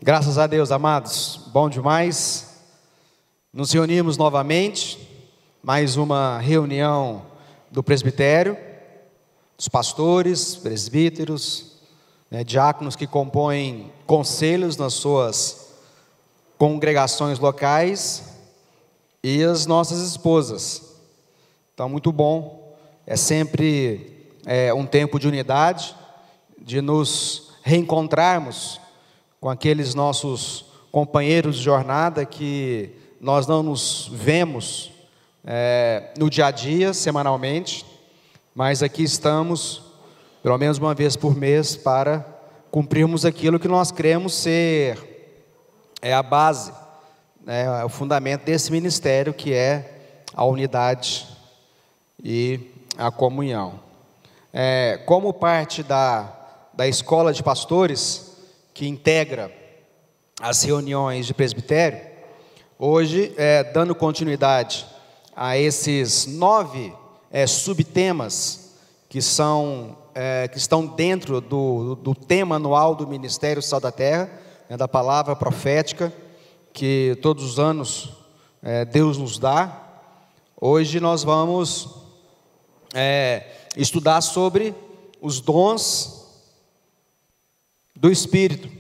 Graças a Deus, amados, bom demais. Nos reunimos novamente, mais uma reunião do presbitério, dos pastores, presbíteros, diáconos que compõem conselhos nas suas congregações locais e as nossas esposas. Então, muito bom, é sempre um tempo de unidade, de nos reencontrarmos com aqueles nossos companheiros de jornada que nós não nos vemos no dia a dia, semanalmente, mas aqui estamos, pelo menos uma vez por mês, para cumprirmos aquilo que nós cremos ser a base, o fundamento desse ministério, que é a unidade e a comunhão. Como parte da escola de pastores, que integra as reuniões de presbitério, hoje, dando continuidade a esses 9 subtemas que estão dentro do tema anual do Ministério Sal da Terra, da palavra profética, que todos os anos Deus nos dá. Hoje nós vamos estudar sobre os dons do Espírito.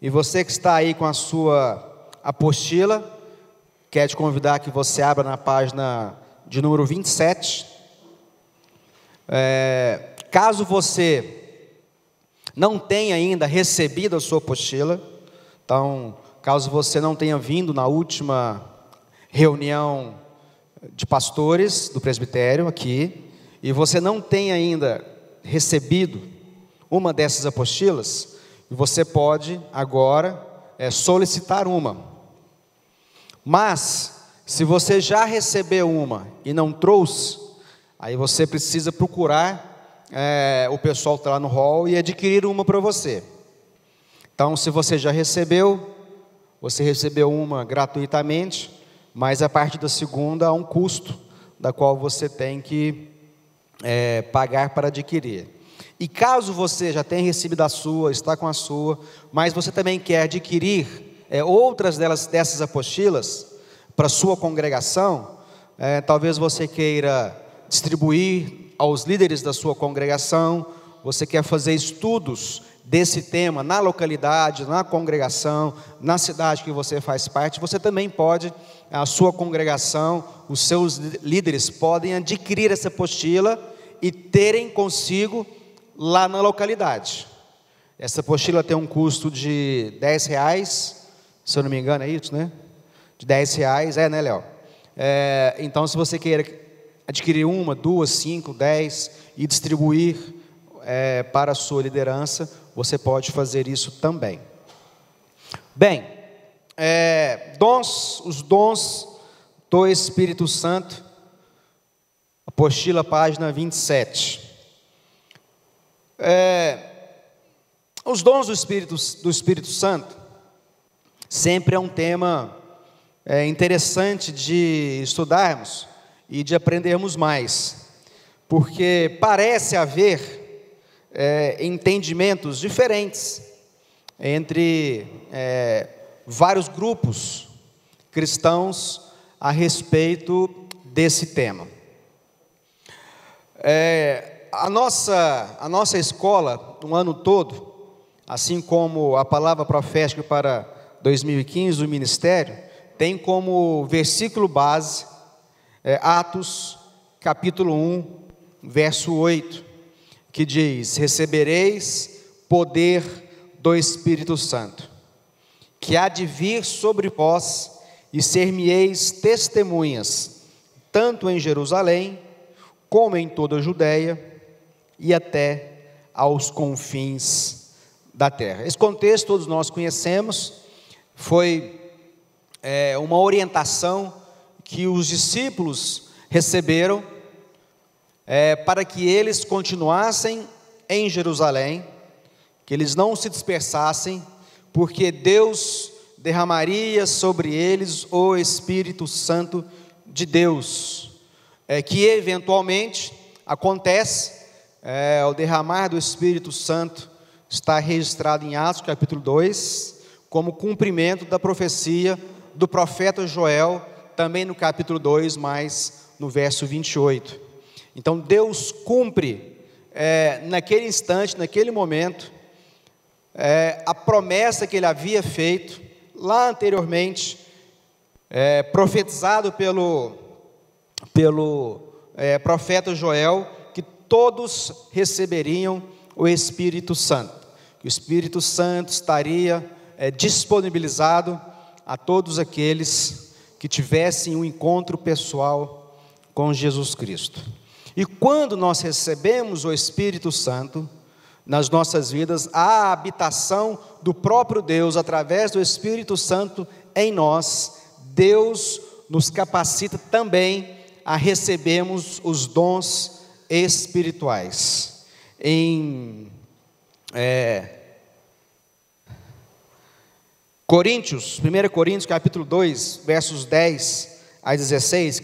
E você que está aí com a sua apostila, quero te convidar que você abra na página de número 27. Caso você não tenha ainda recebido a sua apostila, então, caso você não tenha vindo na última reunião de pastores do presbitério aqui, e você não tenha ainda recebido uma dessas apostilas, você pode agora solicitar uma. Mas, se você já recebeu uma e não trouxe, aí você precisa procurar o pessoal que está lá no hall e adquirir uma para você. Então, se você já recebeu, você recebeu uma gratuitamente, mas a partir da segunda há um custo, da qual você tem que pagar para adquirir. E caso você já tenha recebido a sua, está com a sua, mas você também quer adquirir outras dessas apostilas para a sua congregação, talvez você queira distribuir aos líderes da sua congregação, você quer fazer estudos desse tema na localidade, na congregação, na cidade que você faz parte, você também pode, a sua congregação, os seus líderes podem adquirir essa apostila e terem consigo lá na localidade. Essa apostila tem um custo de R$10, se eu não me engano, é isso, né? De R$10, né, Léo? Então, se você querer adquirir uma, 2, 5, 10 e distribuir para a sua liderança, você pode fazer isso também. Bem, os dons do Espírito Santo, apostila, página 27. Os dons do Espírito Santo sempre é um tema interessante de estudarmos e de aprendermos mais, porque parece haver entendimentos diferentes entre vários grupos cristãos a respeito desse tema. A nossa escola, no ano todo, assim como a palavra profética para 2015, o ministério, tem como versículo base, Atos, capítulo 1, verso 8, que diz: recebereis poder do Espírito Santo, que há de vir sobre vós, e ser-me-eis testemunhas, tanto em Jerusalém, como em toda a Judéia, e até aos confins da terra. Esse contexto todos nós conhecemos, foi uma orientação que os discípulos receberam para que eles continuassem em Jerusalém, que eles não se dispersassem, porque Deus derramaria sobre eles o Espírito Santo de Deus, que eventualmente acontece. O derramar do Espírito Santo está registrado em Atos capítulo 2, como cumprimento da profecia do profeta Joel, também no capítulo 2, mas no verso 28. Então Deus cumpre, naquele instante, naquele momento, a promessa que Ele havia feito, lá anteriormente, profetizado pelo profeta Joel, que todos receberiam o Espírito Santo, que o Espírito Santo estaria disponibilizado a todos aqueles que tivessem um encontro pessoal com Jesus Cristo. E quando nós recebemos o Espírito Santo nas nossas vidas, a habitação do próprio Deus através do Espírito Santo em nós, Deus nos capacita também a recebermos os dons espirituais. Em Coríntios, 1 Coríntios capítulo 2, versos 10 a 16,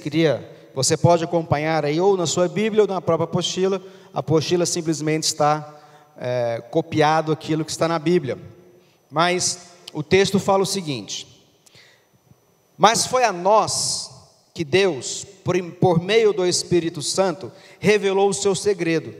você pode acompanhar aí, ou na sua Bíblia, ou na própria apostila. A apostila simplesmente está copiado aquilo que está na Bíblia. Mas o texto fala o seguinte: mas foi a nós que Deus, por meio do Espírito Santo, revelou o seu segredo.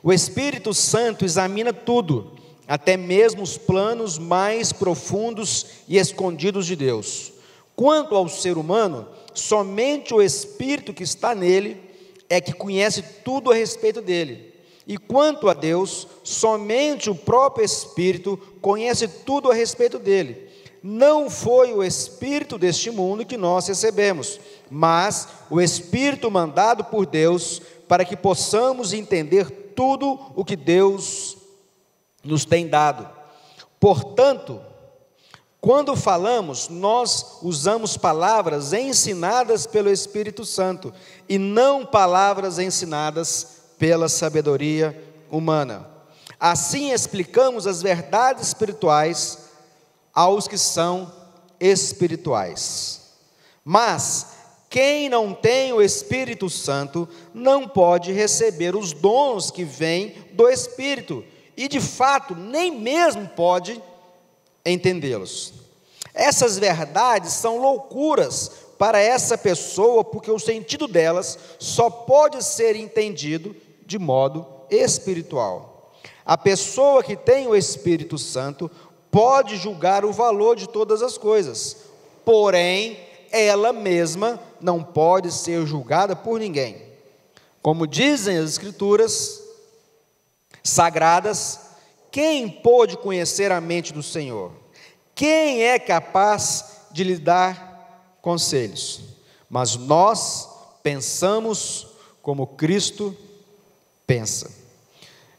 O Espírito Santo examina tudo, até mesmo os planos mais profundos e escondidos de Deus. Quanto ao ser humano, somente o Espírito que está nele é que conhece tudo a respeito dele. E quanto a Deus, somente o próprio Espírito conhece tudo a respeito dele. Não foi o Espírito deste mundo que nós recebemos, mas o Espírito mandado por Deus, para que possamos entender tudo o que Deus nos tem dado. Portanto, quando falamos, nós usamos palavras ensinadas pelo Espírito Santo, e não palavras ensinadas pela sabedoria humana. Assim explicamos as verdades espirituais aos que são espirituais. Mas quem não tem o Espírito Santo não pode receber os dons que vêm do Espírito, e de fato nem mesmo pode entendê-los. Essas verdades são loucuras para essa pessoa, porque o sentido delas só pode ser entendido de modo espiritual. A pessoa que tem o Espírito Santo pode julgar o valor de todas as coisas, porém ela mesma não pode ser julgada por ninguém. Como dizem as Escrituras sagradas: quem pôde conhecer a mente do Senhor? Quem é capaz de lhe dar conselhos? Mas nós pensamos como Cristo pensa.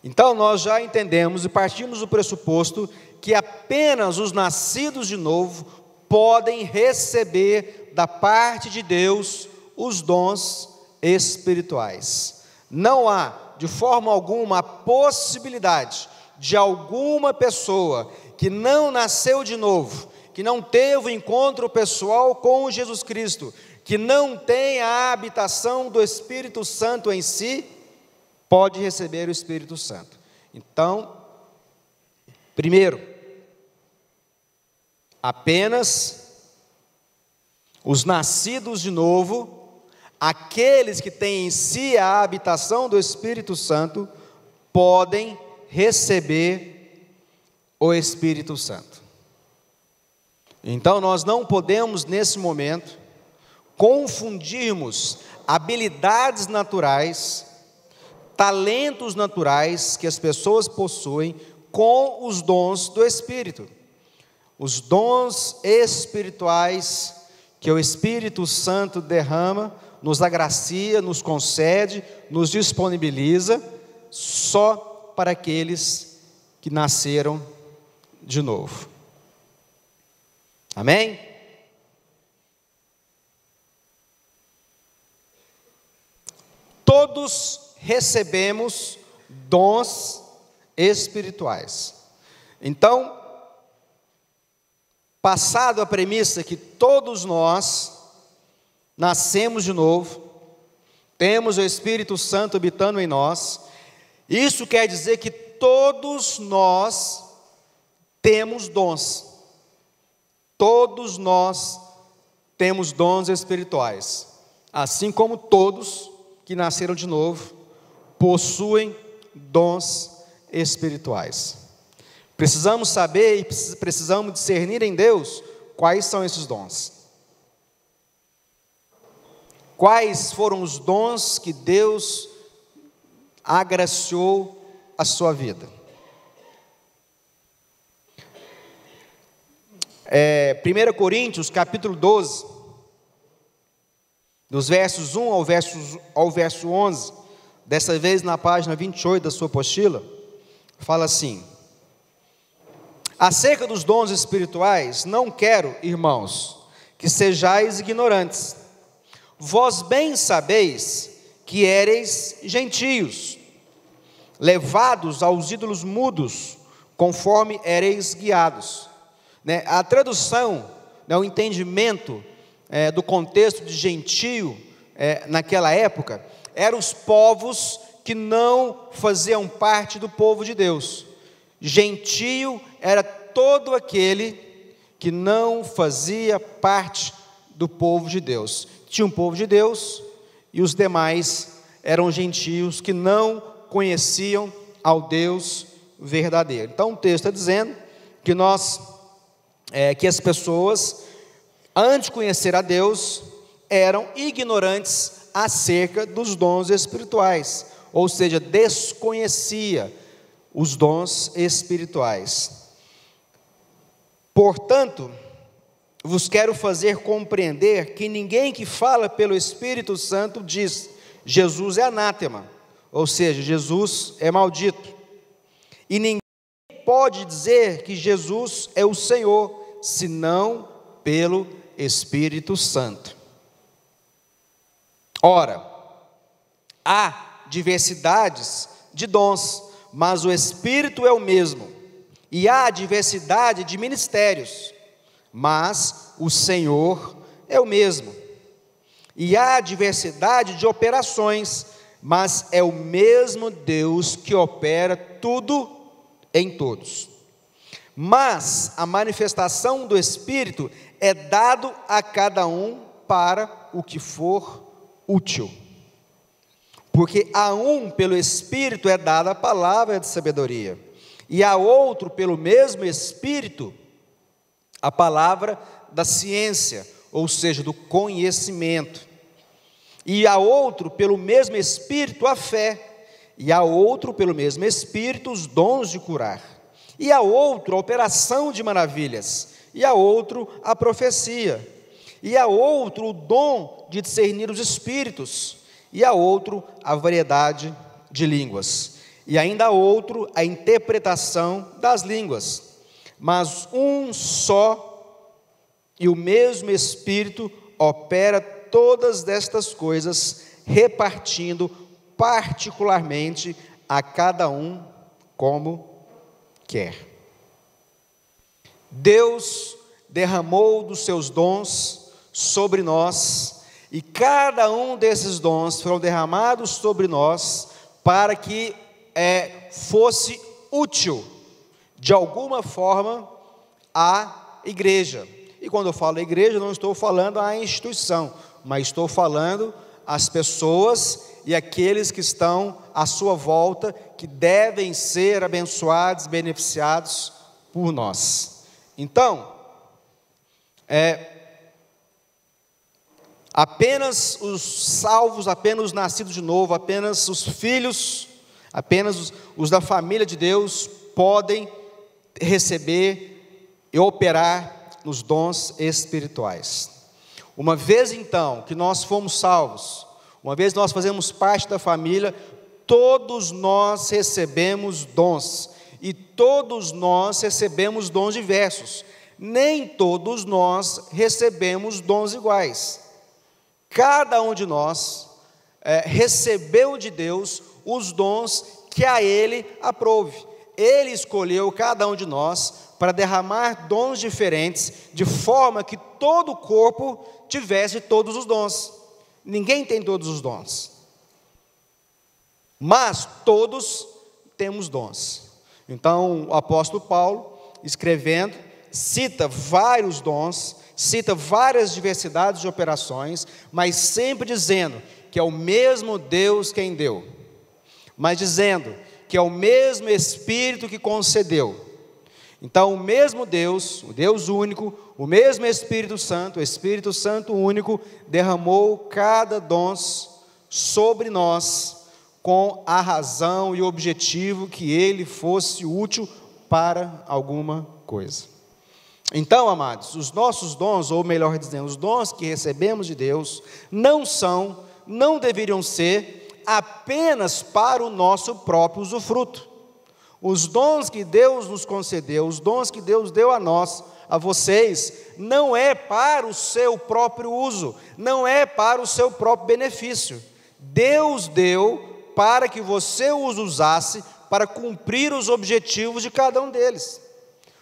Então nós já entendemos e partimos do pressuposto que apenas os nascidos de novo podem receber da parte de Deus os dons espirituais. Não há de forma alguma a possibilidade de alguma pessoa que não nasceu de novo, que não teve o encontro pessoal com Jesus Cristo, que não tem a habitação do Espírito Santo em si, pode receber o Espírito Santo. Então, primeiro, apenas os nascidos de novo, aqueles que têm em si a habitação do Espírito Santo, podem receber o Espírito Santo. Então nós não podemos nesse momento confundirmos habilidades naturais, talentos naturais que as pessoas possuem com os dons do Espírito. Os dons espirituais que o Espírito Santo derrama, nos agracia, nos concede, nos disponibiliza, só para aqueles que nasceram de novo. Amém? Todos recebemos dons espirituais. Então, passado a premissa que todos nós nascemos de novo, temos o Espírito Santo habitando em nós, isso quer dizer que todos nós temos dons. todos nós temos dons espirituais, assim como todos que nasceram de novo possuem dons espirituais. Precisamos saber e precisamos discernir em Deus quais são esses dons. Quais foram os dons que Deus agraciou a sua vida? 1 Coríntios, capítulo 12, dos versos 1 ao verso 11, dessa vez na página 28 da sua apostila, fala assim: acerca dos dons espirituais, não quero, irmãos, que sejais ignorantes. Vós bem sabeis que éreis gentios, levados aos ídolos mudos, conforme éreis guiados. A tradução, o entendimento do contexto de gentio naquela época, eram os povos que não faziam parte do povo de Deus. Gentio era todo aquele que não fazia parte do povo de Deus. Tinha um povo de Deus e os demais eram gentios que não conheciam ao Deus verdadeiro. Então o texto está dizendo que que as pessoas, antes de conhecer a Deus, eram ignorantes acerca dos dons espirituais, ou seja, desconhecia os dons espirituais. Portanto, vos quero fazer compreender que ninguém que fala pelo Espírito Santo diz: Jesus é anátema, ou seja, Jesus é maldito. E ninguém pode dizer que Jesus é o Senhor, senão pelo Espírito Santo. Ora, há diversidades de dons, mas o Espírito é o mesmo. E há diversidade de ministérios, mas o Senhor é o mesmo. E há diversidade de operações, mas é o mesmo Deus que opera tudo em todos. Mas a manifestação do Espírito é dado a cada um para o que for útil. Porque a um pelo Espírito é dada a palavra de sabedoria, e a outro pelo mesmo Espírito a palavra da ciência, ou seja, do conhecimento. E a outro pelo mesmo Espírito a fé, e a outro pelo mesmo Espírito os dons de curar, e a outro a operação de maravilhas, e a outro a profecia, e a outro o dom de discernir os espíritos, e a outro a variedade de línguas, e ainda a outro a interpretação das línguas. Mas um só e o mesmo Espírito opera todas estas coisas, repartindo particularmente a cada um como quer. Deus derramou dos seus dons sobre nós, e cada um desses dons foram derramados sobre nós para que fosse útil de alguma forma à igreja. E quando eu falo igreja, não estou falando a instituição, mas estou falando as pessoas e aqueles que estão à sua volta, que devem ser abençoados, beneficiados por nós. Então, apenas os salvos, apenas os nascidos de novo, apenas os filhos, apenas os da família de Deus podem receber e operar nos dons espirituais. Uma vez então que nós fomos salvos, uma vez nós fazemos parte da família, todos nós recebemos dons, e todos nós recebemos dons diversos. Nem todos nós recebemos dons iguais. Cada um de nós recebeu de Deus os dons que a Ele aprouve. Ele escolheu cada um de nós para derramar dons diferentes, de forma que todo o corpo tivesse todos os dons. Ninguém tem todos os dons, mas todos temos dons. Então o apóstolo Paulo, escrevendo cita vários dons, cita várias diversidades de operações, mas sempre dizendo que é o mesmo Deus quem deu, mas dizendo que é o mesmo Espírito que concedeu. Então, o mesmo Deus, o Deus único, o mesmo Espírito Santo, o Espírito Santo único, derramou cada dom sobre nós, com a razão e o objetivo que ele fosse útil para alguma coisa. Então, amados, os nossos dons, ou melhor dizendo, os dons que recebemos de Deus, não deveriam ser apenas para o nosso próprio usufruto. Os dons que Deus nos concedeu, os dons que Deus deu a nós, a vocês, não é para o seu próprio uso, não é para o seu próprio benefício. Deus deu para que você os usasse para cumprir os objetivos de cada um deles.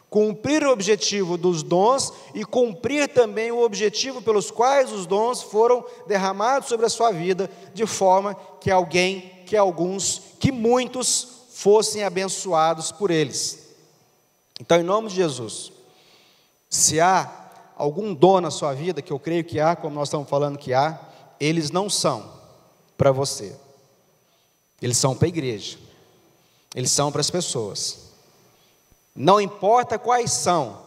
Cumprir o objetivo dos dons e cumprir também o objetivo pelos quais os dons foram derramados sobre a sua vida, de forma que alguns, que muitos fossem abençoados por eles. Então, em nome de Jesus, se há algum dom na sua vida, que eu creio que há, como nós estamos falando que há, eles não são para você. Eles são para a igreja. Eles são para as pessoas. Não importa quais são,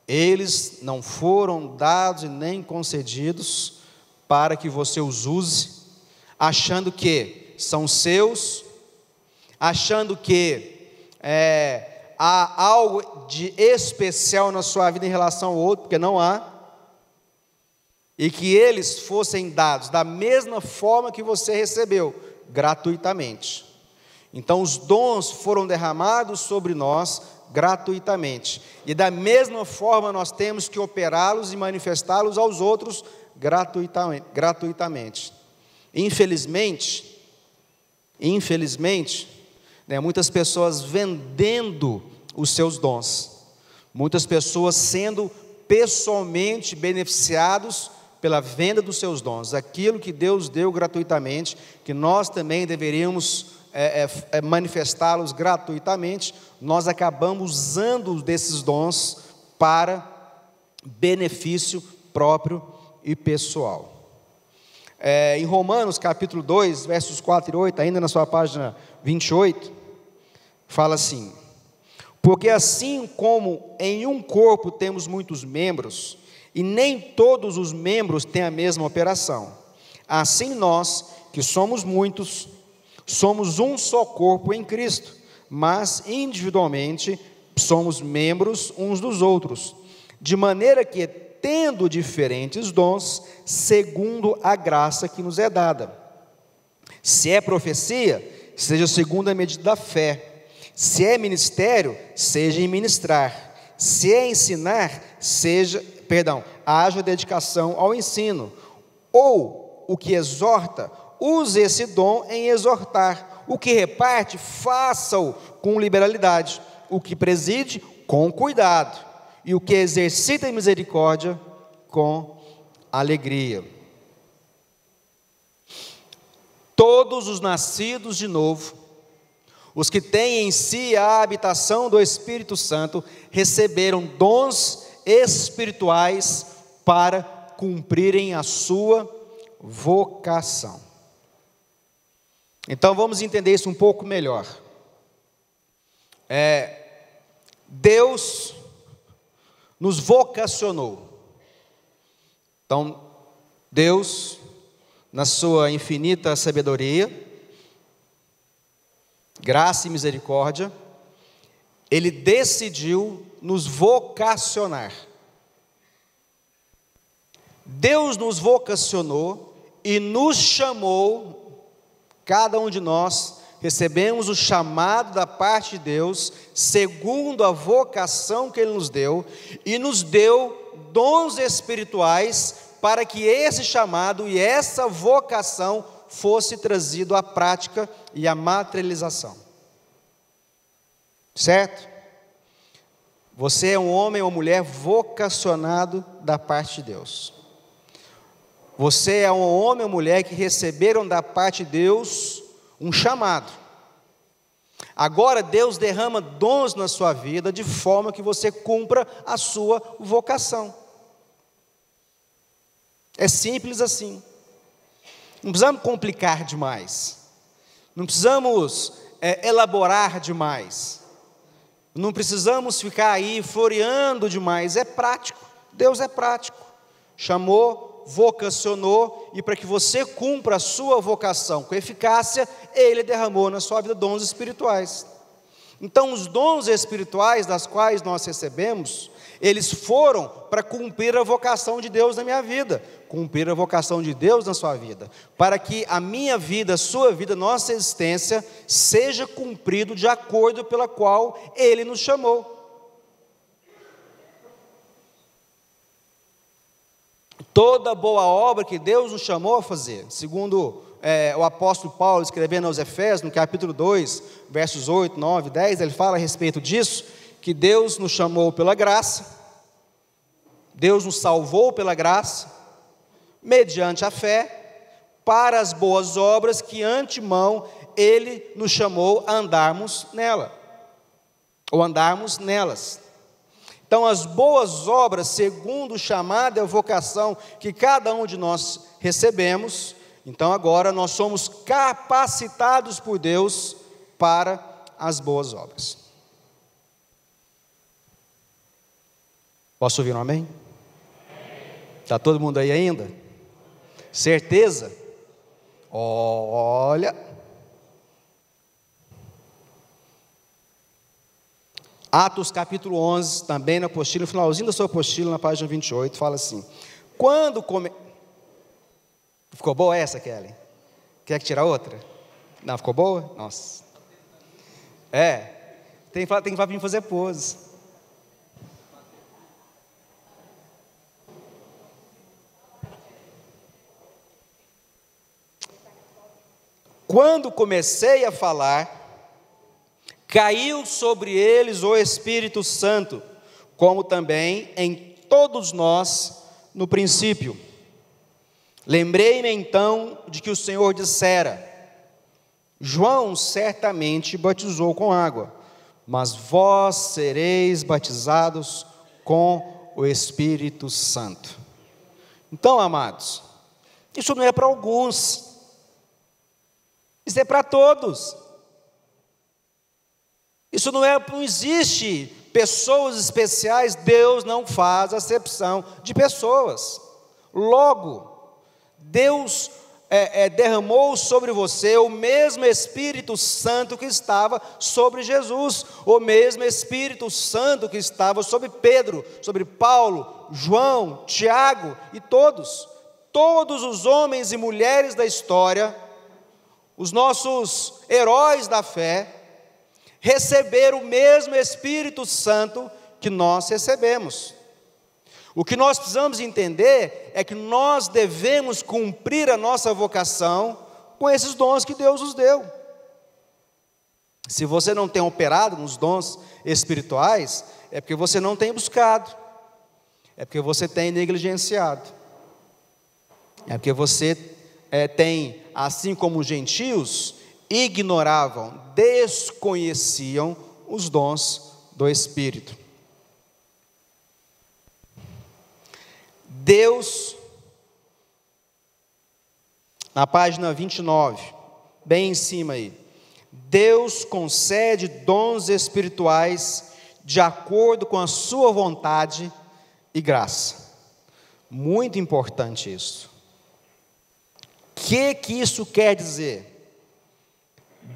eles não foram dados e nem concedidos para que você os use, achando que são seus, achando que há algo de especial na sua vida em relação ao outro, porque não há, e que eles fossem dados da mesma forma que você recebeu, gratuitamente. Então os dons foram derramados sobre nós gratuitamente, e da mesma forma nós temos que operá-los e manifestá-los aos outros gratuitamente. Infelizmente, muitas pessoas vendendo os seus dons, muitas pessoas sendo pessoalmente beneficiados pela venda dos seus dons, aquilo que Deus deu gratuitamente, que nós também deveríamos manifestá-los gratuitamente, nós acabamos usando desses dons para benefício próprio e pessoal. Em Romanos capítulo 2, versos 4 e 8, ainda na sua página 28, fala assim: porque assim como em um corpo temos muitos membros, e nem todos os membros têm a mesma operação, assim nós, que somos muitos, somos um só corpo em Cristo, mas individualmente somos membros uns dos outros, de maneira que, tendo diferentes dons, segundo a graça que nos é dada. Se é profecia, seja segundo a medida da fé. Se é ministério, seja em ministrar. Se é ensinar, haja dedicação ao ensino. Ou o que exorta, use esse dom em exortar. O que reparte, faça-o com liberalidade. O que preside, com cuidado. E o que exercita misericórdia, com alegria. Todos os nascidos de novo, os que têm em si a habitação do Espírito Santo, receberam dons espirituais para cumprirem a sua vocação. Então vamos entender isso um pouco melhor. Deus nos vocacionou. Então, Deus, na sua infinita sabedoria, graça e misericórdia, Ele decidiu nos vocacionar. Deus nos vocacionou e nos chamou, cada um de nós recebemos o chamado da parte de Deus, segundo a vocação que Ele nos deu, e nos deu dons espirituais para que esse chamado e essa vocação fosse trazido à prática e à materialização. Certo? Você é um homem ou mulher vocacionado da parte de Deus. Você é um homem ou mulher que receberam da parte de Deus um chamado. Agora Deus derrama dons na sua vida de forma que você cumpra a sua vocação. É simples assim. Não precisamos complicar demais. Não precisamos elaborar demais. Não precisamos ficar aí floreando demais. É prático. Deus é prático. Chamou, vocacionou, e para que você cumpra a sua vocação com eficácia, Ele derramou na sua vida dons espirituais. Então, os dons espirituais das quais nós recebemos, eles foram para cumprir a vocação de Deus na minha vida, cumprir a vocação de Deus na sua vida, para que a minha vida, a sua vida, nossa existência, seja cumprido de acordo pela qual Ele nos chamou. Toda boa obra que Deus nos chamou a fazer, segundo o apóstolo Paulo escrevendo aos Efésios, no capítulo 2, versos 8, 9, 10, ele fala a respeito disso, que Deus nos chamou pela graça, Deus nos salvou pela graça, mediante a fé, para as boas obras que antemão Ele nos chamou a andarmos nela, ou andarmos nelas. Então, as boas obras, segundo o chamado e a vocação que cada um de nós recebemos, então agora nós somos capacitados por Deus para as boas obras. Posso ouvir um amém? Está todo mundo aí ainda? Certeza? Olha. Atos capítulo 11, também na apostila, no finalzinho da sua apostila, na página 28, fala assim: Ficou boa essa, Kelly? Quer que tirar outra? Não, ficou boa? Nossa. Tem que vir fazer pose. Quando comecei a falar, caiu sobre eles o Espírito Santo, como também em todos nós no princípio. Lembrei-me então de que o Senhor dissera: João certamente batizou com água, mas vós sereis batizados com o Espírito Santo. Então, amados, isso não é para alguns, isso é para todos. Isso não existe pessoas especiais, Deus não faz acepção de pessoas. Logo, Deus derramou sobre você o mesmo Espírito Santo que estava sobre Jesus, o mesmo Espírito Santo que estava sobre Pedro, sobre Paulo, João, Tiago e todos os homens e mulheres da história, os nossos heróis da fé, receberam o mesmo Espírito Santo que nós recebemos. O que nós precisamos entender é que nós devemos cumprir a nossa vocação com esses dons que Deus nos deu. Se você não tem operado nos dons espirituais, é porque você não tem buscado, é porque você tem negligenciado, é porque você tem, assim como os gentios, ignoravam, desconheciam os dons do Espírito. Deus, na página 29, bem em cima aí, Deus concede dons espirituais de acordo com a sua vontade e graça. Muito importante isso. O que isso quer dizer?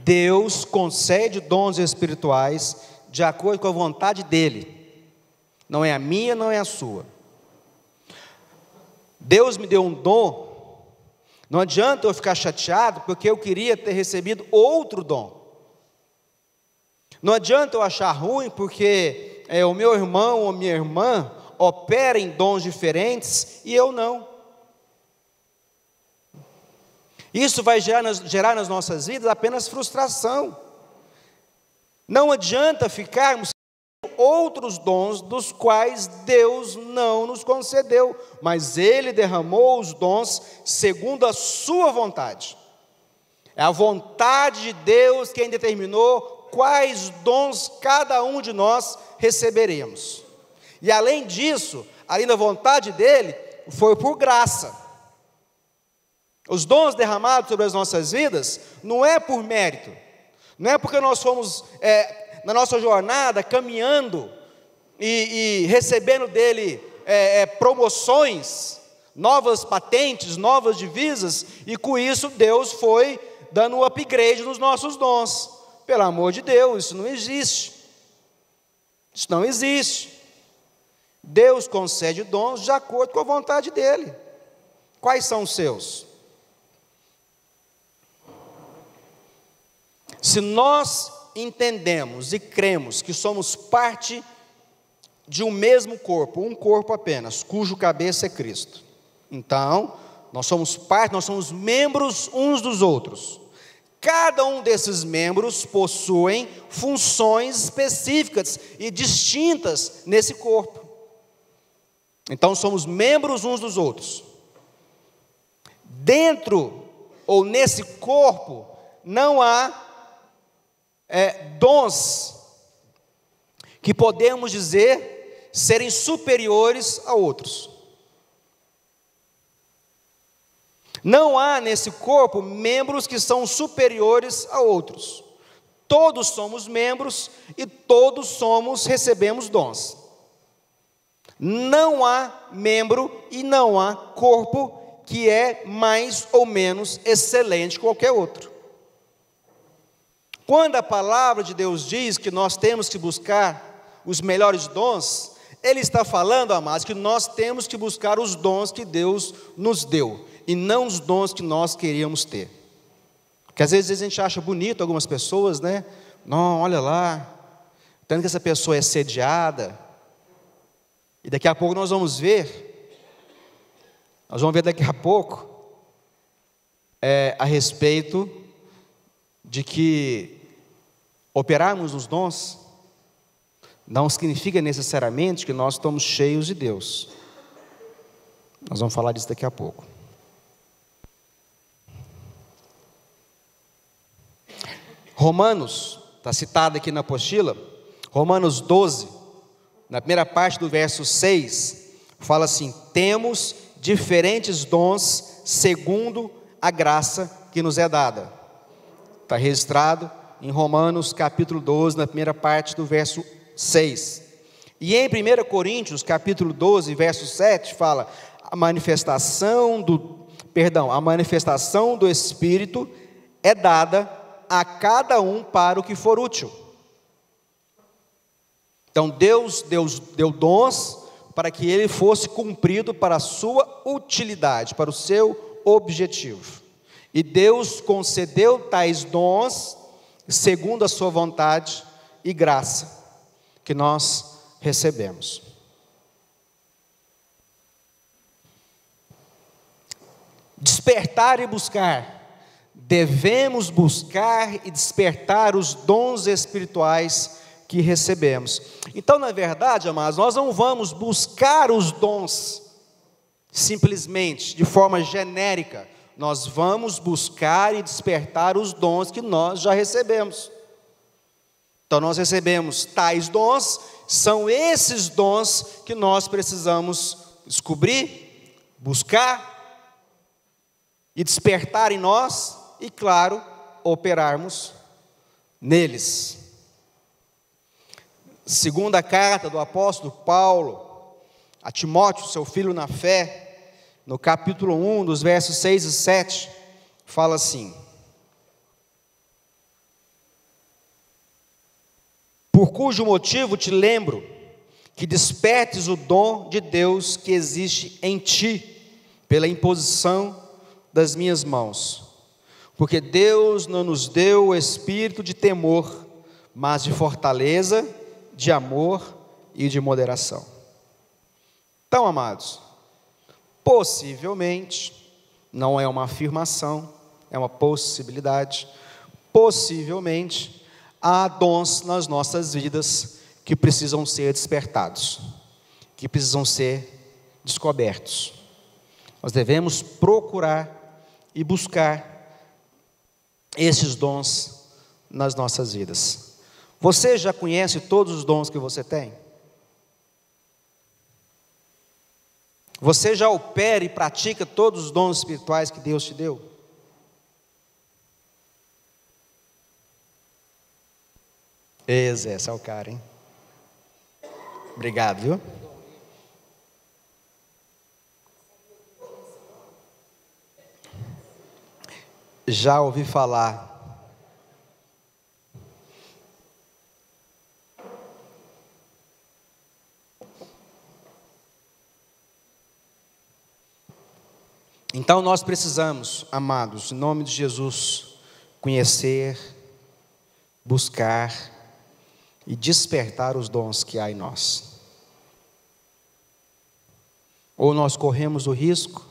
Deus concede dons espirituais de acordo com a vontade dEle. Não é a minha, não é a sua. Deus me deu um dom, não adianta eu ficar chateado porque eu queria ter recebido outro dom. Não adianta eu achar ruim porque o meu irmão ou minha irmã opera em dons diferentes e eu não. Isso vai gerar nas nossas vidas apenas frustração. Não adianta ficarmos com outros dons dos quais Deus não nos concedeu, mas Ele derramou os dons segundo a sua vontade. É a vontade de Deus quem determinou quais dons cada um de nós receberemos. E além disso, além da vontade dele, foi por graça. Os dons derramados sobre as nossas vidas não é por mérito, não é porque nós fomos na nossa jornada caminhando e recebendo dele promoções, novas patentes, novas divisas, e com isso Deus foi dando um upgrade nos nossos dons. Pelo amor de Deus, isso não existe. Isso não existe. Deus concede dons de acordo com a vontade dele. Quais são os seus? Se nós entendemos e cremos que somos parte de um mesmo corpo, um corpo apenas, cujo cabeça é Cristo, então, nós somos parte, nós somos membros uns dos outros. Cada um desses membros possuem funções específicas e distintas nesse corpo. Então, somos membros uns dos outros. Dentro ou nesse corpo não há dons que podemos dizer serem superiores a outros. Não há nesse corpo membros que são superiores a outros. Todos somos membros e todos recebemos dons. Não há membro e não há corpo que é mais ou menos excelente que qualquer outro. Quando a palavra de Deus diz que nós temos que buscar os melhores dons, Ele está falando, amados, que nós temos que buscar os dons que Deus nos deu, e não os dons que nós queríamos ter. Porque às vezes a gente acha bonito algumas pessoas, né? Não, olha lá, tanto que essa pessoa é sediada, e daqui a pouco nós vamos ver daqui a pouco, a respeito de que operarmos nos dons não significa necessariamente que nós estamos cheios de Deus. Nós vamos falar disso daqui a pouco. Romanos, está citado aqui na apostila, Romanos 12, na primeira parte do verso 6, fala assim: temos diferentes dons segundo a graça que nos é dada. Está registrado em Romanos capítulo 12, na primeira parte do verso 6. E em 1 Coríntios capítulo 12, verso 7, fala: a manifestação do Espírito é dada a cada um para o que for útil. Então Deus deu dons para que ele fosse cumprido para a sua utilidade, para o seu objetivo. E Deus concedeu tais dons segundo a sua vontade e graça que nós recebemos. Despertar e buscar. Devemos buscar e despertar os dons espirituais que recebemos. Então, na verdade, amados, nós não vamos buscar os dons simplesmente, de forma genérica. Nós vamos buscar e despertar os dons que nós já recebemos. Então, nós recebemos tais dons, são esses dons que nós precisamos descobrir, buscar e despertar em nós, e claro, operarmos neles. Segunda carta do apóstolo Paulo a Timóteo, seu filho na fé, no capítulo 1, dos versos 6 e 7, fala assim: por cujo motivo te lembro que despertes o dom de Deus que existe em ti, pela imposição das minhas mãos. Porque Deus não nos deu o espírito de temor, mas de fortaleza, de amor e de moderação. Então, amados, possivelmente, não é uma afirmação, é uma possibilidade, possivelmente, há dons nas nossas vidas que precisam ser despertados, que precisam ser descobertos. Nós devemos procurar e buscar esses dons nas nossas vidas. Você já conhece todos os dons que você tem? Você já opera e pratica todos os dons espirituais que Deus te deu? Esse é o cara, hein? Obrigado, viu? Já ouvi falar. Então nós precisamos, amados, em nome de Jesus, conhecer, buscar e despertar os dons que há em nós. Ou nós corremos o risco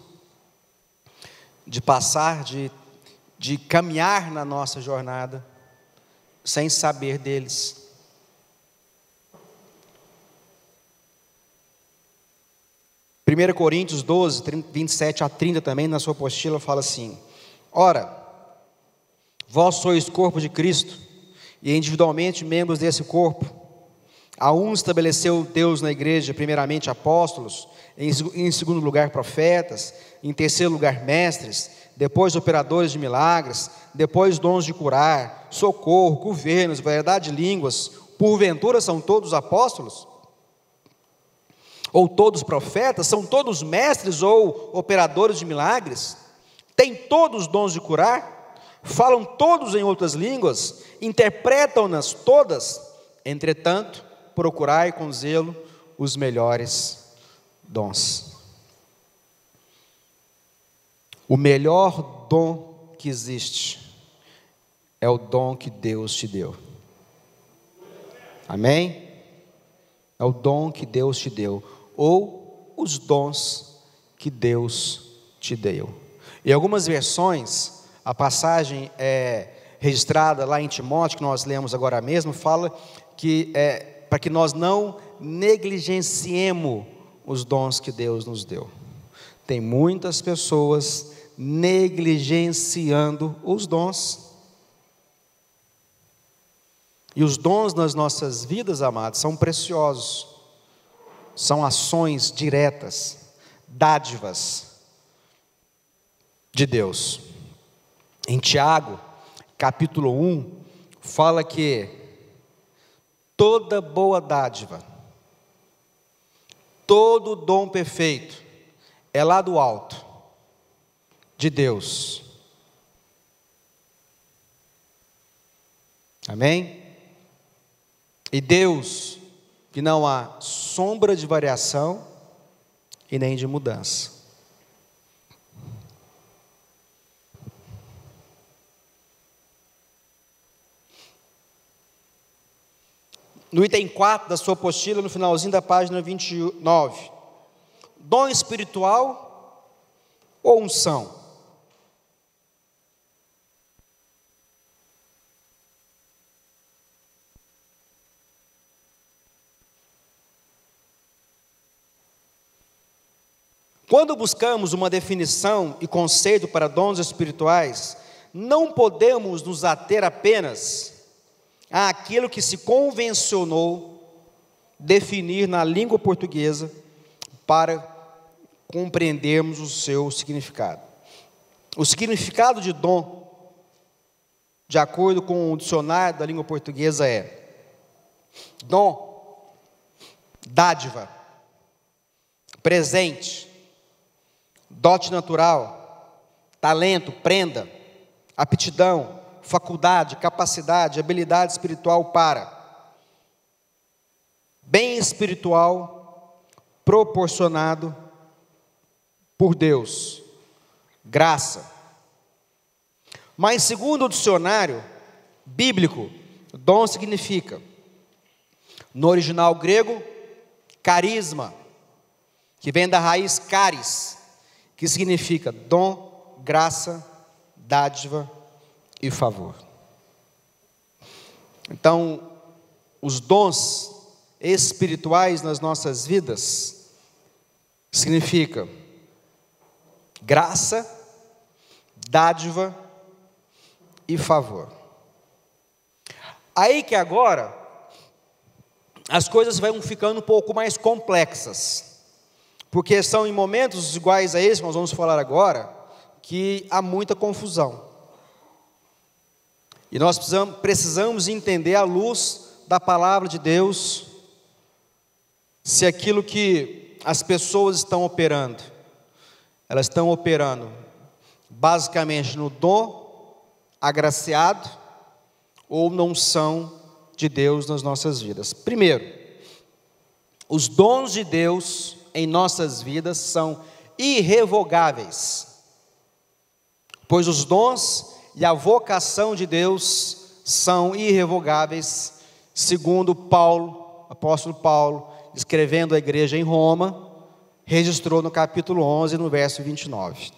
de passar, de caminhar na nossa jornada sem saber deles. 1 Coríntios 12, 27 a 30 também, na sua apostila, fala assim: ora, vós sois corpo de Cristo, e individualmente membros desse corpo. A um estabeleceu Deus na igreja, primeiramente apóstolos, em segundo lugar profetas, em terceiro lugar mestres, depois operadores de milagres, depois dons de curar, socorro, governos, variedade de línguas. Porventura são todos apóstolos? Ou todos profetas? São todos mestres ou operadores de milagres? Têm todos dons de curar? Falam todos em outras línguas? Interpretam-nas todas? Entretanto, procurai com zelo os melhores dons. O melhor dom que existe é o dom que Deus te deu. Amém? É o dom que Deus te deu, ou os dons que Deus te deu. Em algumas versões, a passagem registrada lá em Timóteo, que nós lemos agora mesmo, fala que para que nós não negligenciemos os dons que Deus nos deu. Tem muitas pessoas negligenciando os dons. E os dons nas nossas vidas, amados, são preciosos. São ações diretas, dádivas de Deus. Em Tiago, capítulo 1, fala que toda boa dádiva, todo dom perfeito, é lá do alto, de Deus. Amém? E Deus, que não há sombra de variação e nem de mudança. No item 4 da sua apostila, no finalzinho da página 29, dom espiritual ou unção? Quando buscamos uma definição e conceito para dons espirituais, não podemos nos ater apenas àquilo que se convencionou definir na língua portuguesa para compreendermos o seu significado. O significado de dom, de acordo com o dicionário da língua portuguesa, é dom, dádiva, presente, dote natural, talento, prenda, aptidão, faculdade, capacidade, habilidade espiritual para, bem espiritual, proporcionado por Deus, graça. Mas segundo o dicionário bíblico, dom significa, no original grego, carisma, que vem da raiz caris, que significa dom, graça, dádiva e favor. Então, os dons espirituais nas nossas vidas significa graça, dádiva e favor. Aí que agora as coisas vão ficando um pouco mais complexas, porque são em momentos iguais a esse que nós vamos falar agora, que há muita confusão. E nós precisamos entender à luz da palavra de Deus, se aquilo que as pessoas estão operando, elas estão operando basicamente no dom agraciado ou não são de Deus nas nossas vidas. Primeiro, os dons de Deus em nossas vidas são irrevogáveis, pois os dons e a vocação de Deus são irrevogáveis, segundo Paulo, apóstolo Paulo, escrevendo à igreja em Roma, registrou no capítulo 11, no verso 29.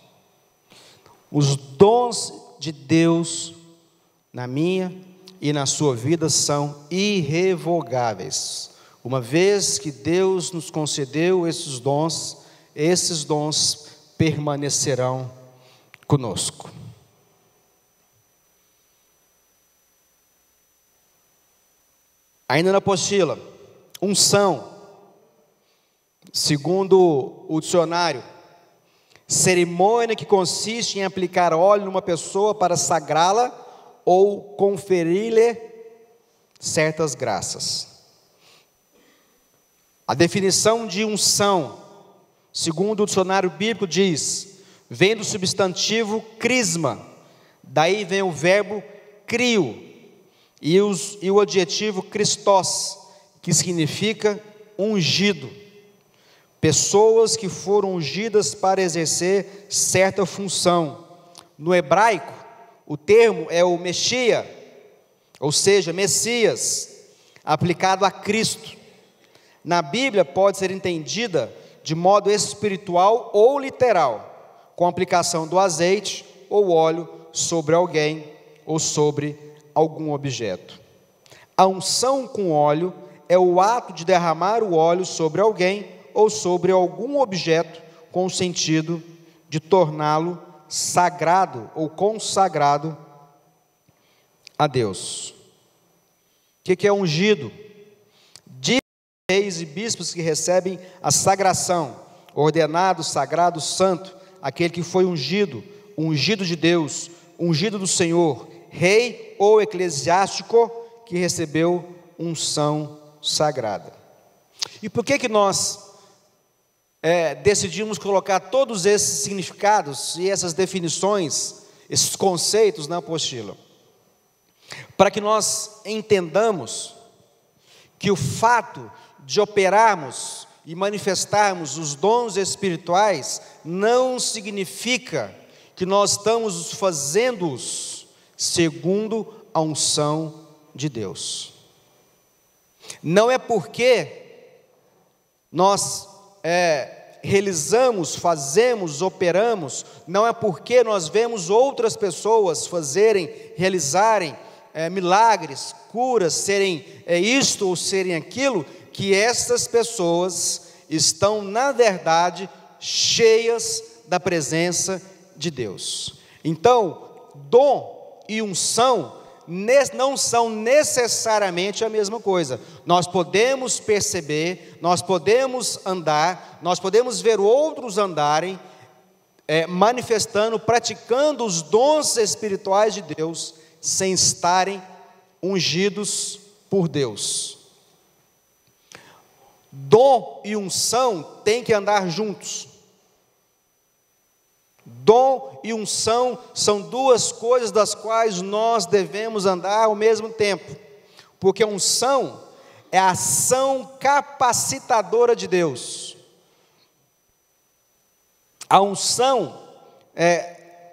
Os dons de Deus na minha e na sua vida são irrevogáveis. Uma vez que Deus nos concedeu esses dons permanecerão conosco. Ainda na apostila, unção, segundo o dicionário, cerimônia que consiste em aplicar óleo numa pessoa para sagrá-la ou conferir-lhe certas graças. A definição de unção, segundo o dicionário bíblico, diz: vem do substantivo crisma, daí vem o verbo crio, e o adjetivo Christos, que significa ungido. Pessoas que foram ungidas para exercer certa função. No hebraico, o termo é o Meshia, ou seja, Messias, aplicado a Cristo. Na Bíblia pode ser entendida de modo espiritual ou literal, com a aplicação do azeite ou óleo sobre alguém ou sobre algum objeto. A unção com óleo é o ato de derramar o óleo sobre alguém ou sobre algum objeto, com o sentido de torná-lo sagrado ou consagrado a Deus. O que é ungido? Diz reis e bispos que recebem a sagração, ordenado, sagrado, santo, aquele que foi ungido, ungido de Deus, ungido do Senhor, rei ou eclesiástico que recebeu unção sagrada. E por que nós decidimos colocar todos esses significados e essas definições, esses conceitos na apostila? Para que nós entendamos que o fato de operarmos e manifestarmos os dons espirituais não significa que nós estamos fazendo-os segundo a unção de Deus. Não é porque nós realizamos, fazemos, operamos, não é porque nós vemos outras pessoas realizarem milagres, curas, serem isto ou serem aquilo, que essas pessoas estão, na verdade, cheias da presença de Deus. Então, dom e unção não são necessariamente a mesma coisa. Nós podemos perceber, nós podemos andar, nós podemos ver outros andarem, manifestando, praticando os dons espirituais de Deus, sem estarem ungidos por Deus. Dom e unção têm que andar juntos. Dom e unção são duas coisas das quais nós devemos andar ao mesmo tempo, porque a unção é a ação capacitadora de Deus. A unção,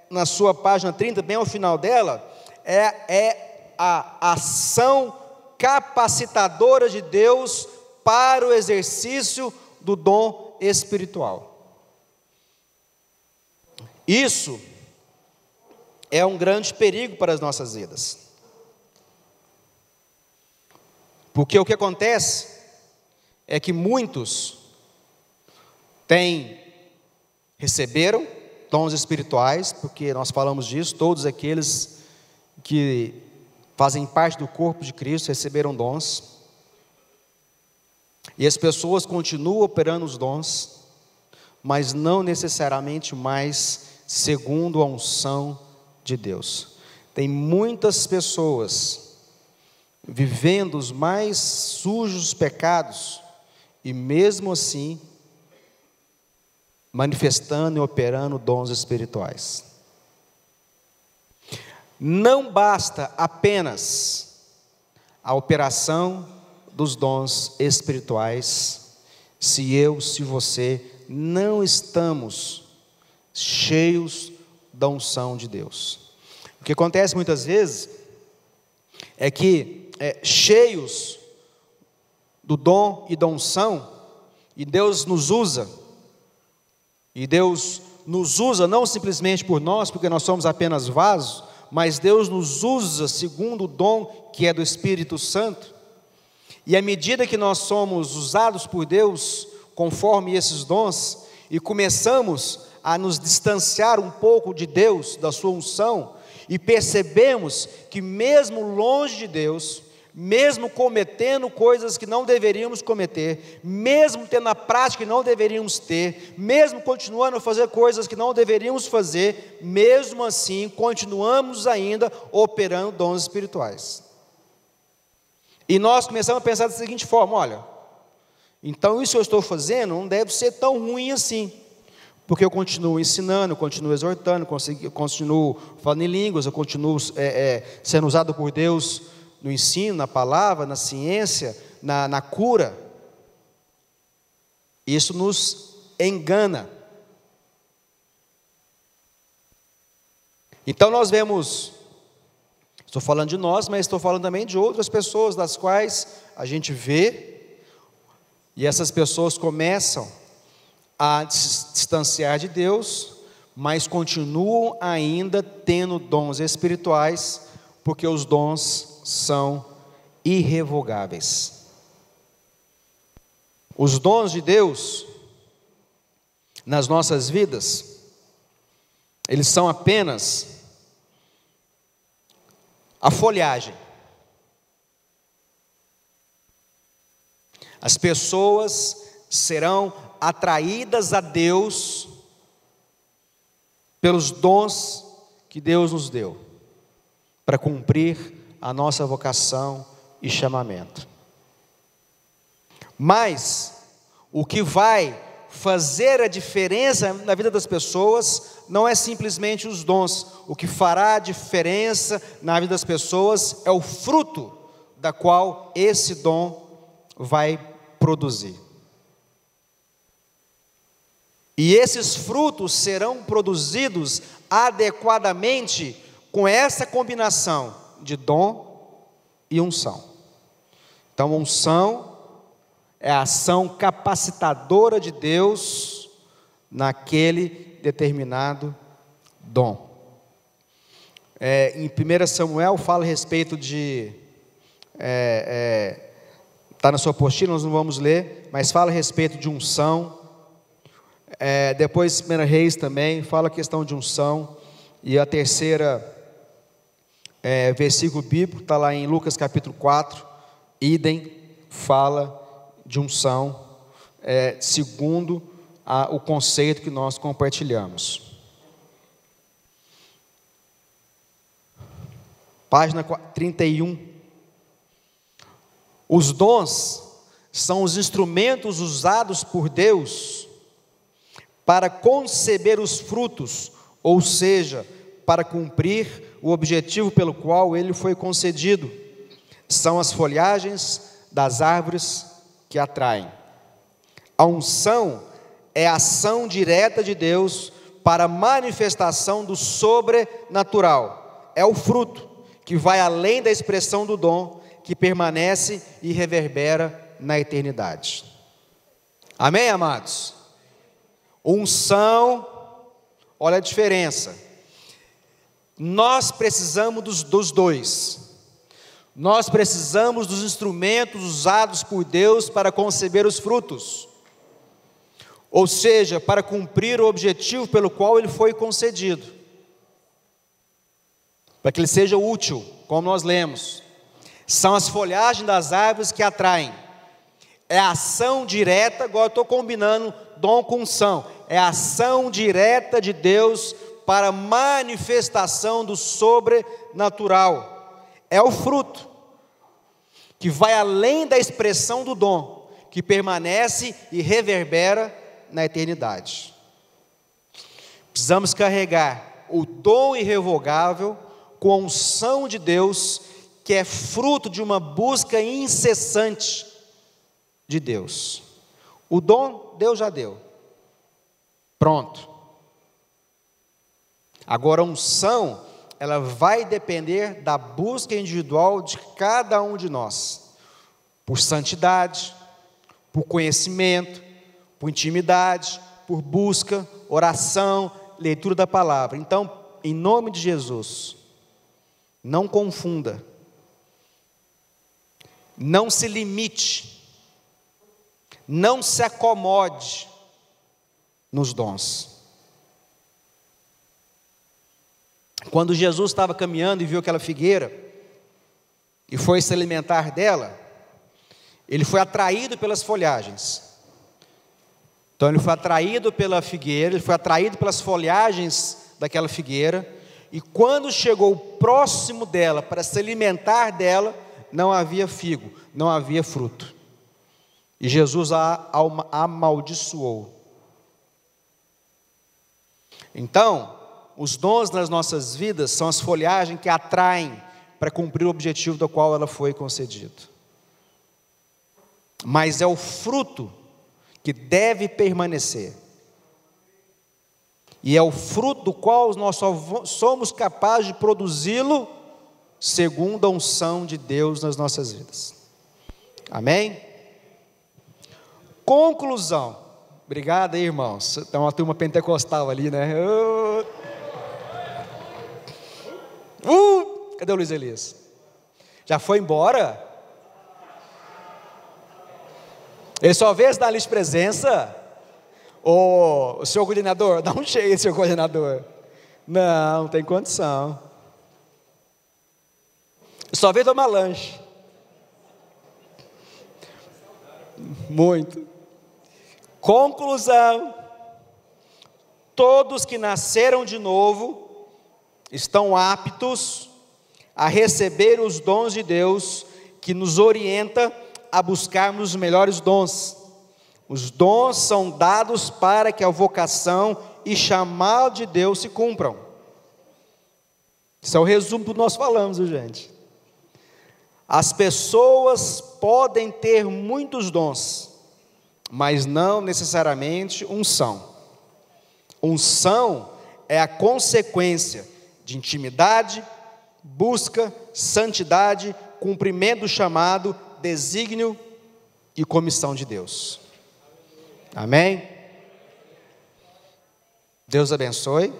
na sua página 30, bem ao final dela, é a ação capacitadora de Deus para o exercício do dom espiritual. Isso é um grande perigo para as nossas vidas. Porque o que acontece é que muitos receberam dons espirituais, porque nós falamos disso, todos aqueles que fazem parte do corpo de Cristo receberam dons. E as pessoas continuam operando os dons, mas não necessariamente mais segundo a unção de Deus. Tem muitas pessoas vivendo os mais sujos pecados e mesmo assim manifestando e operando dons espirituais. Não basta apenas a operação dos dons espirituais se você não estamos cheios da unção de Deus. O que acontece muitas vezes é que cheios do dom e da unção, e Deus nos usa não simplesmente por nós, porque nós somos apenas vasos, mas Deus nos usa segundo o dom que é do Espírito Santo. E à medida que nós somos usados por Deus, conforme esses dons, e começamos a nos distanciar um pouco de Deus, da sua unção, e percebemos que mesmo longe de Deus, mesmo cometendo coisas que não deveríamos cometer, mesmo tendo a prática que não deveríamos ter, mesmo continuando a fazer coisas que não deveríamos fazer, mesmo assim continuamos ainda operando dons espirituais. E nós começamos a pensar da seguinte forma: olha, então isso que eu estou fazendo não deve ser tão ruim assim, porque eu continuo ensinando, eu continuo exortando, eu continuo falando em línguas, eu continuo sendo usado por Deus no ensino, na palavra, na ciência, na cura. Isso nos engana. Então nós vemos, estou falando de nós, mas estou falando também de outras pessoas, das quais a gente vê, e essas pessoas começam a se distanciar de Deus, mas continuam ainda tendo dons espirituais, porque os dons são irrevogáveis. Os dons de Deus nas nossas vidas, eles são apenas a folhagem. As pessoas serão atraídas a Deus pelos dons que Deus nos deu, para cumprir a nossa vocação e chamamento. Mas o que vai fazer a diferença na vida das pessoas não é simplesmente os dons. O que fará a diferença na vida das pessoas é o fruto da qual esse dom vai produzir. E esses frutos serão produzidos adequadamente com essa combinação de dom e unção. Então, unção é a ação capacitadora de Deus naquele determinado dom. Em 1 Samuel fala a respeito de... está na sua apostila, nós não vamos ler, mas fala a respeito de unção. Depois 1 Reis também fala a questão de unção. E a terceira versículo bíblico está lá em Lucas capítulo 4, idem, fala de unção, segundo o conceito que nós compartilhamos. Página 31. Os dons são os instrumentos usados por Deus para conceber os frutos, ou seja, para cumprir o objetivo pelo qual ele foi concedido. São as folhagens das árvores que atraem. A unção é a ação direta de Deus para a manifestação do sobrenatural. É o fruto que vai além da expressão do dom, que permanece e reverbera na eternidade. Amém, amados? Unção, olha a diferença. Nós precisamos dos dois. Nós precisamos dos instrumentos usados por Deus para conceber os frutos, ou seja, para cumprir o objetivo pelo qual ele foi concedido, para que ele seja útil, como nós lemos. São as folhagens das árvores que atraem. É ação direta, agora eu estou combinando dom com unção. É ação direta de Deus para manifestação do sobrenatural. É o fruto que vai além da expressão do dom, que permanece e reverbera na eternidade. Precisamos carregar o dom irrevogável com a unção de Deus, que é fruto de uma busca incessante de Deus. O dom, Deus já deu. Pronto. Agora a unção, ela vai depender da busca individual de cada um de nós, por santidade, por conhecimento, por intimidade, por busca, oração, leitura da palavra. Então, em nome de Jesus, não confunda, não se limite, não se acomode nos dons. Quando Jesus estava caminhando e viu aquela figueira, e foi se alimentar dela, ele foi atraído pelas folhagens. Então ele foi atraído pela figueira, ele foi atraído pelas folhagens daquela figueira, e quando chegou próximo dela, para se alimentar dela, não havia figo, não havia fruto. E Jesus a amaldiçoou. Então, os dons nas nossas vidas são as folhagens que atraem para cumprir o objetivo do qual ela foi concedido. Mas é o fruto que deve permanecer. E é o fruto do qual nós só somos capazes de produzi-lo segundo a unção de Deus nas nossas vidas. Amém? Conclusão. Obrigado aí, irmãos. Tem uma turma pentecostal ali, né? Cadê o Luiz Elias? Já foi embora? Ele só veio na lista de presença? O senhor coordenador, dá um cheio, senhor coordenador. Não tem condição. Só veio tomar lanche. Muito. Conclusão: todos que nasceram de novo estão aptos a receber os dons de Deus, que nos orienta a buscarmos os melhores dons. Os dons são dados para que a vocação e chamado de Deus se cumpram. Isso é o resumo do que nós falamos, gente. As pessoas podem ter muitos dons, mas não necessariamente unção. Unção é a consequência de intimidade, busca, santidade, cumprimento do chamado, desígnio e comissão de Deus. Amém? Deus abençoe.